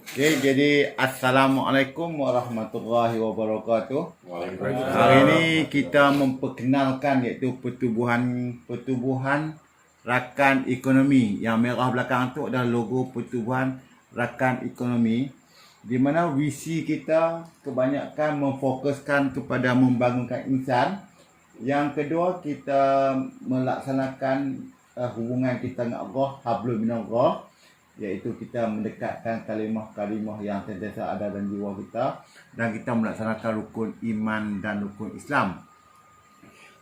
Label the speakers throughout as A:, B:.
A: Okey, jadi Assalamualaikum warahmatullahi wabarakatuh. Hari ini kita memperkenalkan iaitu pertubuhan rakan ekonomi. Yang merah belakang tu adalah logo pertubuhan rakan ekonomi, di mana visi kita kebanyakan memfokuskan kepada membangunkan insan. Yang kedua, kita melaksanakan hubungan kita dengan Allah, hablum minallah, iaitu kita mendekatkan kalimah-kalimah yang sentiasa ada dalam jiwa kita, dan kita melaksanakan rukun iman dan rukun Islam.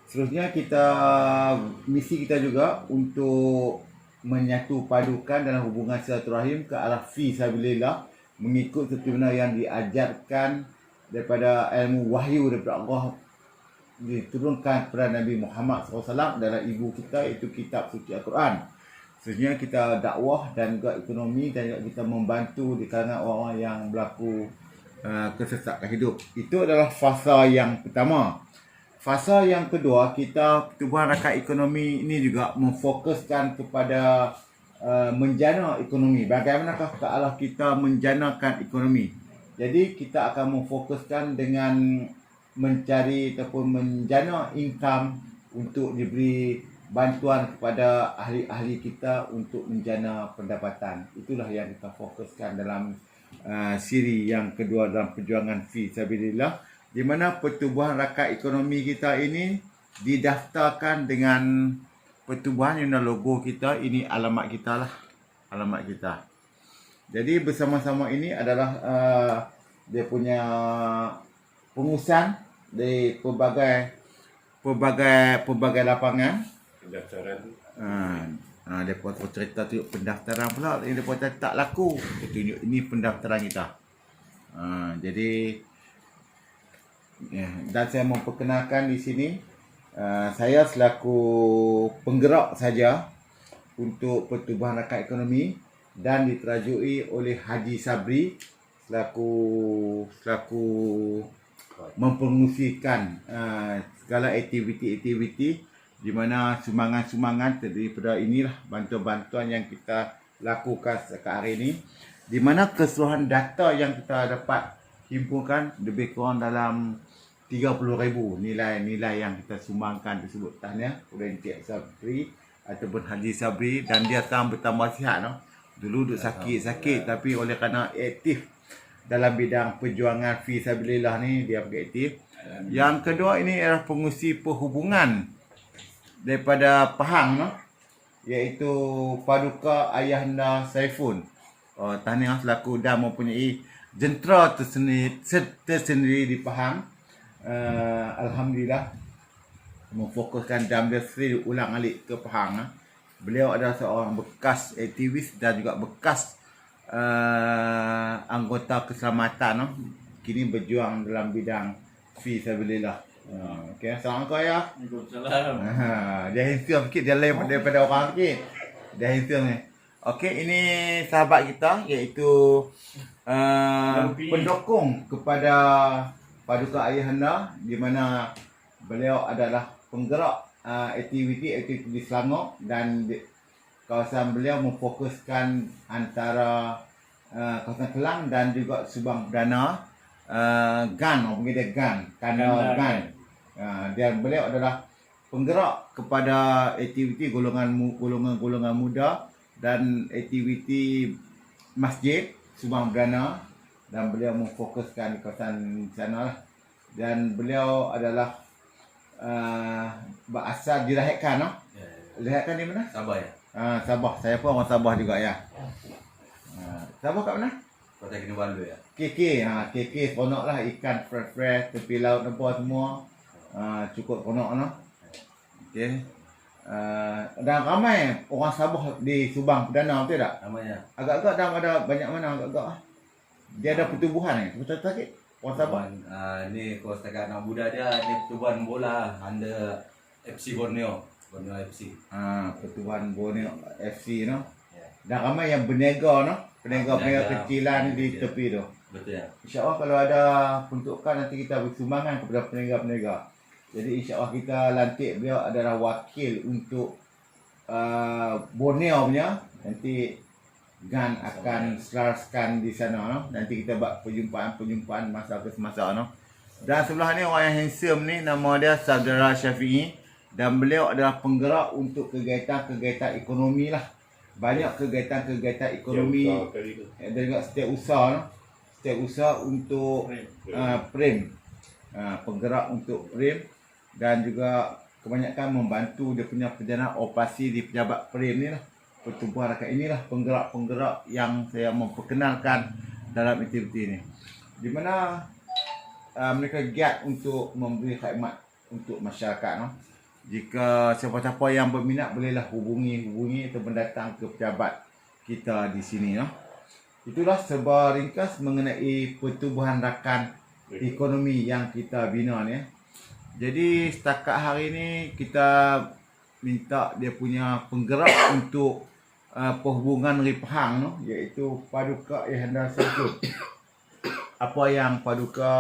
A: Seterusnya misi kita juga untuk menyatu padukan dalam hubungan silaturahim ke arah fi sabilillah, mengikut seperti mana yang diajarkan daripada ilmu wahyu daripada Allah diturunkan kepada Nabi Muhammad SAW dalam ibu kita, iaitu kitab suci Al-Quran. Sebenarnya kita dakwah dan juga ekonomi, dan juga kita membantu di kalangan orang-orang yang berlaku kesesakan hidup. Itu adalah fasa yang pertama. Fasa yang kedua, kita pertubuhan rakan ekonomi ini juga memfokuskan kepada menjana ekonomi. Bagaimanakah ke arah kita menjanakan ekonomi? Jadi kita akan memfokuskan dengan mencari ataupun menjana income untuk diberi bantuan kepada ahli-ahli kita untuk menjana pendapatan. Itulah yang kita fokuskan dalam siri yang kedua dalam perjuangan fi sabilillah, di mana pertubuhan rakan ekonomi kita ini didaftarkan dengan pertubuhan yang logo kita. Ini alamat kita lah, alamat kita. Jadi bersama-sama ini adalah dia punya pengurusan dari pelbagai lapangan
B: pendaftaran.
A: Dia buat cerita tu pendaftaran pula, dia buat tak laku. Dia tunjuk ini pendaftaran kita. Jadi dan saya memperkenalkan di sini, saya selaku penggerak saja untuk pertubuhan rakan ekonomi, dan diterajui oleh Haji Sabri selaku mempromosikan segala aktiviti-aktiviti, di mana sumbangan-sumbangan daripada inilah bantuan-bantuan yang kita lakukan sekarang hari ini, di mana keseluruhan data yang kita dapat himpunkan lebih kurang dalam 30,000 nilai-nilai yang kita sumbangkan tersebut. Tahniah oleh Encik Sabri ataupun Haji Sabri, dan dia sekarang bertambah sihat no. Dulu duduk sakit-sakit, tapi oleh kerana aktif dalam bidang perjuangan fi sabilillah ni, dia aktif. Yang kedua, ini adalah pengurusi perhubungan daripada Pahang no, iaitu Paduka Ayahanda Saifun. Tahniah selaku dah mempunyai jentera tersendiri di Pahang. Alhamdulillah, memfokuskan Dambil Sri ulang-alik ke Pahang. Beliau adalah seorang bekas aktivis dan juga bekas anggota keselamatan. Kini berjuang dalam bidang fi sabilillah. Okey, assalamualaikum ya.
B: Waalaikumsalam.
A: Dia handsome sikit, dia lain daripada orang sikit. Dia handsome ni. Okey, ini sahabat kita, iaitu pendukung kepada Paduka Ayahanda, di mana beliau adalah penggerak aktiviti di Selangor, dan kawasan beliau memfokuskan antara kawasan Kelang dan juga Subang Perdana, GAN, orang panggil dia GAN, Kanal GAN. Dan beliau adalah penggerak kepada aktiviti golongan muda dan aktiviti masjid Subang Perdana, dan beliau memfokuskan di kawasan sana lah. Dan beliau adalah berasal dilahirkan no? Dilahirkan di mana?
B: Sabah ya.
A: Sabah. Saya pun orang Sabah juga ya. Sabah kat mana?
B: Kota Kinabalu ya.
A: KK. KK seronok lah, ikan fresh-fresh, tepi laut apa semua. Cukup seronok no. Okey. Dan ramai orang Sabah di Subang Perdana, betul tak?
B: Namanya.
A: Agak-agak dah ada banyak mana agak-agak. Dia ada pertubuhan ni. Betul tak? Orang Sabah.
B: Ni kalau setakat anak muda dia, ni pertubuhan bola under FC Borneo FC.
A: Pertubuhan Borneo FC no.
B: Ya.
A: Dan ramai yang berniaga no. Peniaga
B: Berniaga
A: kecilan di
B: ya.
A: tepi tu.
B: Betul ya.
A: InsyaAllah kalau ada peruntukan, nanti kita bersumbangan kepada peniaga-peniaga. Jadi insyaAllah kita lantik beliau adalah wakil untuk Borneo punya. Nanti Gan akan selaraskan di sana no. Nanti kita buat perjumpaan masa ke semasa no. Dan sebelah ni orang yang handsome ni nama dia Saudara Syafi'i dan beliau adalah penggerak untuk kegiatan-kegiatan ekonomi lah. Banyak kegiatan-kegiatan ekonomi dan juga setiap usaha no. Setiap usaha untuk PRIM. Penggerak untuk PRIM dan juga kebanyakan membantu dia punya perjalanan operasi di pejabat PRIM ni lah. Pertubuhan rakyat inilah penggerak-penggerak yang saya memperkenalkan dalam aktiviti ini. Di mana mereka giat untuk memberi khidmat untuk masyarakat. No? Jika siapa-siapa yang berminat bolehlah hubungi atau datang ke pejabat kita di sini. No? Itulah sebuah ringkas mengenai pertubuhan rakan ekonomi yang kita bina ni. Jadi setakat hari ini kita minta dia punya penggerak untuk perhubungan Negeri Pahang no, iaitu Paduka Ihanda Sangkut. Apa yang Paduka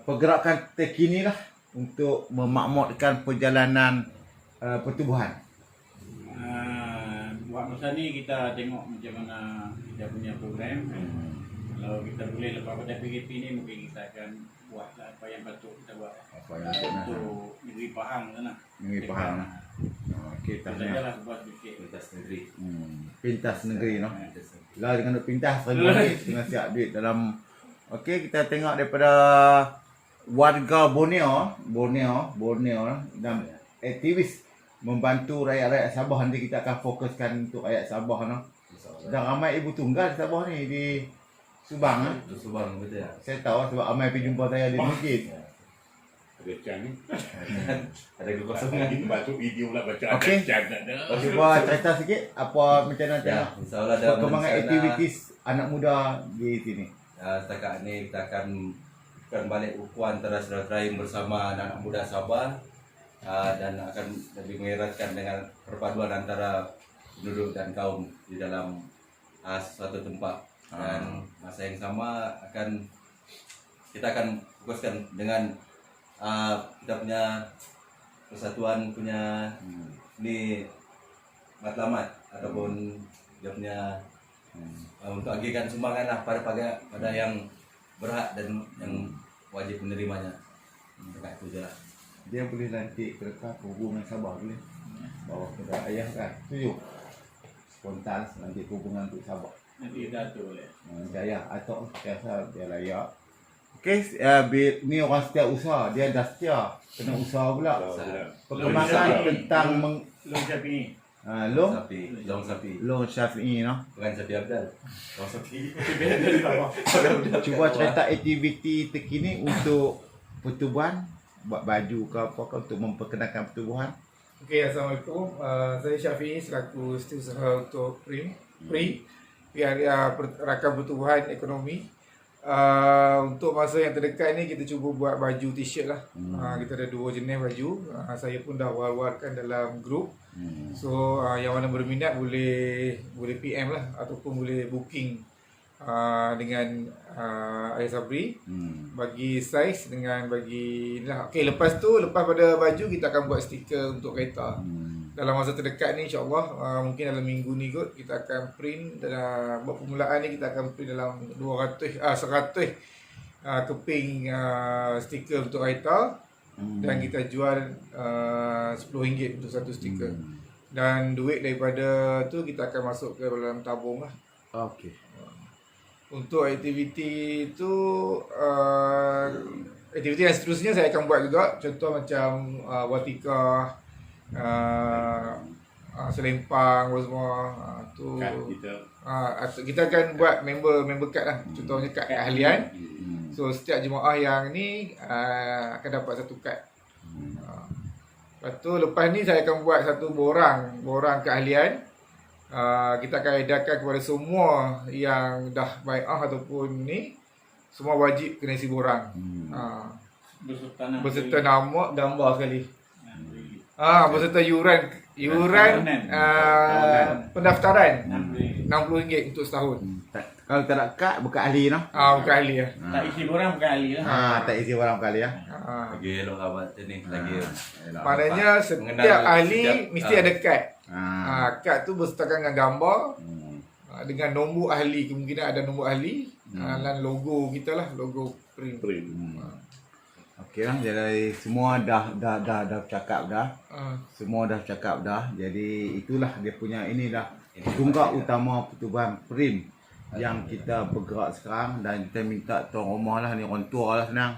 A: pergerakan terkini lah untuk memakmurkan perjalanan pertubuhan.
C: Buat masa ni kita tengok macam mana kita punya program. Kalau kita boleh lepas pada PKP ni mungkin kita akan buatlah apa yang patut kita buat.
A: Apa yang patut
C: untuk Negeri Pahang sana.
A: Negeri Pahang. Okey,
C: Kita
A: tahniah.
C: lah buat sikit.
B: Pintas negeri.
A: Pintas negeri no.
C: Pintas negeri.
A: Lah dengan duk pintas dengan siap duit dalam. Okey, kita tengok daripada warga Borneo dan aktivis membantu rakyat-rakyat Sabah. Nanti kita akan fokuskan untuk rakyat Sabah no. Dan ramai ibu tunggal di Sabah ni di Subang.
B: Subang betul ya.
A: Saya tahu sebab ramai pergi jumpa saya di masjid.
D: Ada Chan ni.
B: Ada kekosongan.
D: Kita baca video lah baca
A: Okey.
D: Chan tak ada.
A: Cuba cerita sikit apa macam mana
B: Ya, insyaallah dalam
A: perkembangan
B: rencana-
A: aktivitis anak muda di sini.
B: Setakat ni kita akan balik ukuran antara silaturahim bersama anak muda Sabah dan akan lebih mengeratkan dengan perpaduan antara penduduk dan kaum di dalam suatu tempat. Dan masa yang sama kita akan fokuskan dengan kita punya persatuan punya ni matlamat ataupun dia punya untuk agihkan sumbangan lah pada yang berhak dan yang wajib menerimanya. Dekat itu je lah.
A: Dia boleh nanti kerekah hubungan Sabah boleh. Bawa ke ayah kan. Setuju. Spontan nanti hubungan untuk Sabah.
C: Nanti kita atur boleh.
A: Jaya atau biasa dia layak. Okey, ni orang setiap usaha, dia dah setia kena usaha pula. Perkembangan tentang
C: Long Syafi'i.
B: Long sapi.
A: Long Syafi'i no.
B: Bukan sapi Abdal. Long sapi.
A: Cuba cerita aktiviti terkini untuk pertubuhan, buat baju ke apa ke untuk memperkenalkan pertubuhan.
E: Okey, Assalamualaikum. Saya Syafi'i selaku setiausaha untuk PRI, Rakan Pertubuhan Ekonomi. Untuk masa yang terdekat ni kita cuba buat baju t-shirt lah. Kita ada 2 jenis baju. Saya pun dah war-warkan dalam grup. So yang mana berminat boleh PM lah ataupun boleh booking dengan Ayah Sabri bagi saiz dengan bagi inilah. Okey, lepas pada baju kita akan buat stiker untuk kereta. Dalam masa terdekat ni insya-Allah mungkin dalam minggu ni kot kita akan print dan buat permulaan ni kita akan print dalam 100 keping stiker untuk kereta dan kita jual RM10 untuk satu stiker. Dan duit daripada tu kita akan masuk ke dalam tabung lah.
A: Okey.
E: Untuk aktiviti tu aktiviti yang seterusnya saya akan buat juga. Contoh macam watika, selempang semua tu.
D: Kan kita
E: Kita akan buat member card lah. Contohnya kad keahlian. So setiap jemaah yang ni akan dapat satu kad. Lepas tu lepas ni saya akan buat satu borang keahlian. Kita akan edarkan kepada semua yang dah bai'ah ataupun ni, semua wajib kena isi borang. Berserta nama, gambar sekali. Berserta yuran pendaftaran RM60 untuk setahun.
A: Kalau tak nak kad bukan ahli no.
E: Bukan ahli lah.
C: Tak isi borang bukan ahli lah.
A: Tak isi orang kali ya.
B: Lagi elok lah buat ni. Lagi
E: Maknanya setiap
B: mengenal
E: ahli
B: setiap-
E: mesti ada kad.
A: Ah.
E: Kad tu bersertakan dengan gambar. dengan nombor ahli, kemungkinan ada nombor ahli dan logo kita lah, logo print.
A: Okey lah, jadi semua dah cakap dah.
E: Ah,
A: Semua dah cakap dah. Jadi itulah dia punya ini dah tunggak utama pertubuhan Prim yang kita bergerak sekarang, dan kita minta tuan rumah lah ni, orang tua lah senang.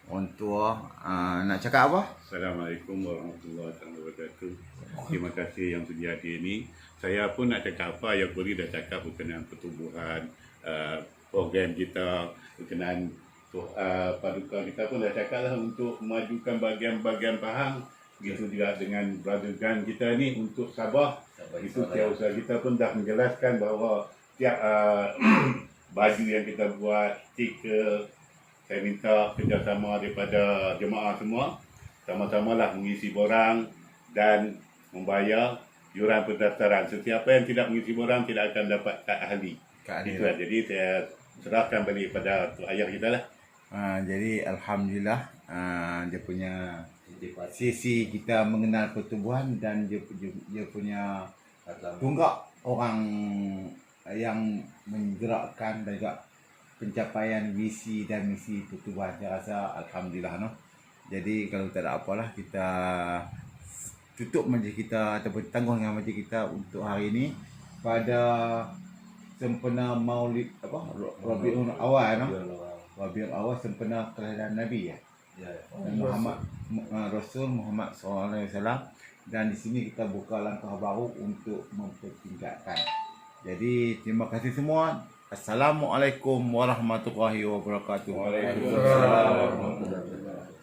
A: Orang tua nak cakap apa?
D: Assalamualaikum warahmatullahi wabarakatuh. Terima kasih yang sedia hadir ini. Saya pun nak cakap apa yang Kuri dah cakap berkenaan pertubuhan, program kita, berkenaan paduka kita pun dah cakap lah untuk memajukan bahagian-bahagian Pahang. Begitu juga dengan brother Gan kita ni untuk Sabah. Itu Tiausaha kita pun dah menjelaskan bahawa tiap baju yang kita buat, stiker, saya minta kerjasama daripada jemaah semua. Sama-samalah mengisi borang dan membayar yuran pendaftaran. Sesiapa yang tidak mengisi borang tidak akan dapat kad ahli. Itu lah. Jadi saya serahkan balik pada Tok Ayah kita lah.
A: Jadi alhamdulillah dia punya sesi kita mengenal pertubuhan, dan dia punya tunggak orang yang menggerakkan dan juga pencapaian visi dan misi pertubuhan. Saya rasa alhamdulillah no. Jadi kalau tak ada apalah, kita tutup majlis kita ataupun tangguh dengan majlis kita untuk hari ini pada sempena Maulid Rabiul Awal no. Rabiul Awal sempena kelahiran Nabi ya. Muhammad Rasul Muhammad SAW, dan di sini kita buka langkah baru untuk mempertingkatkan. Jadi terima kasih semua. Assalamualaikum warahmatullahi wabarakatuh.
D: Waalaikumsalam warahmatullahi wabarakatuh.